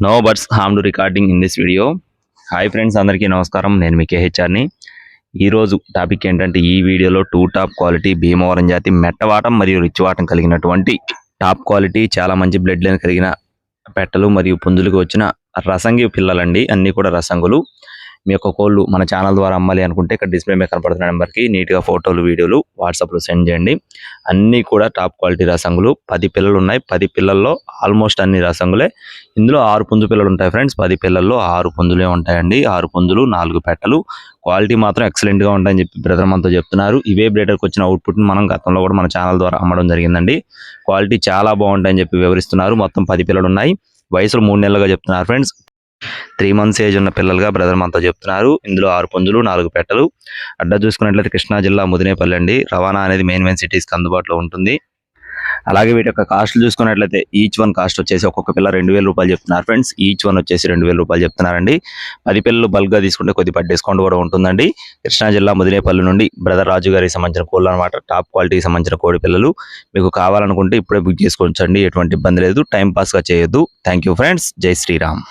No birds harm to recording in this video. Hi friends, అందరికీ నమస్కారం. నేను మీ కేహెచ్ఆర్ని. ఈరోజు టాపిక్ ఏంటంటే, ఈ వీడియోలో 2 టాప్ క్వాలిటీ భీమవరం జాతి మెట్టవాటం మరియు రిచ్చివాటం కలిగినటువంటి టాప్ క్వాలిటీ చాలా మంచి బ్లడ్ లైన్ కలిగిన పెట్టలు మరియు పుంజులకు వచ్చిన రసంగి పిల్లలండి. అన్నీ కూడా రసంగులు. మీ యొక్క కోళ్ళు మన ఛానల్ ద్వారా అమ్మాలి అనుకుంటే ఇక్కడ డిస్ప్లే మీద కనపడుతున్న నెంబర్కి నీట్గా ఫోటోలు వీడియోలు వాట్సాప్లో సెండ్ చేయండి. అన్నీ కూడా టాప్ క్వాలిటీ రసంగులు. 10 పిల్లలు ఉన్నాయి. 10 పిల్లల్లో ఆల్మోస్ట్ అన్ని రసంగులే. ఇందులో 6 పుంజు పిల్లలు ఉంటాయి ఫ్రెండ్స్. 10 పిల్లల్లో 6 పుంజులే ఉంటాయండి. 6 పుంజులు 4 పెట్టలు. క్వాలిటీ మాత్రం ఎక్సలెంట్గా ఉంటాయని చెప్పి బ్రదర్ మనతో చెప్తున్నారు. ఇవే బ్రీడర్కి వచ్చిన అవుట్పుట్ని మనం గతంలో కూడా మన ఛానల్ ద్వారా అమ్మడం జరిగిందండి. క్వాలిటీ చాలా బాగుంటాయని చెప్పి వివరిస్తున్నారు. మొత్తం 10 పిల్లలు ఉన్నాయి. వయసులు 3 నెలలుగా చెప్తున్నారు ఫ్రెండ్స్. 3 months ఏజ్ ఉన్న పిల్లలుగా బ్రదర్ మనతో చెప్తున్నారు. ఇందులో 6 పుంజులు 4 పెట్టలు. అడ్డా చూసుకున్నట్లయితే కృష్ణా జిల్లా ముదినేపల్లి అండి. రవాణా అనేది మెయిన్ సిటీస్కి అందుబాటులో ఉంటుంది. అలాగే వీటి యొక్క కాస్ట్లు చూసుకున్నట్లయితే ఈచ్ వన్ కాస్ట్ వచ్చేసి ఒక్కొక్క పిల్ల 2000 రూపాయలు చెప్తున్నారు ఫ్రెండ్స్. ఈచ్ వన్ వచ్చేసి 2000 రూపాయలు చెప్తున్నారండి. 10 పిల్లలు బల్క్గా తీసుకుంటే కొద్దిగా డిస్కౌంట్ కూడా ఉంటుందండి. కృష్ణా జిల్లా ముదినేపల్లి నుండి బ్రదర్ రాజు గారికి సంబంధించిన కోళ్ళు అనమాట. టాప్ క్వాలిటీకి సంబంధించిన కోడి పిల్లలు మీకు కావాలనుకుంటే ఇప్పుడే బుక్ చేసుకోవచ్చండి. ఎటువంటి ఇబ్బంది లేదు. టైం పాస్గా చేయొద్దు. Thank you friends. జై శ్రీరామ్.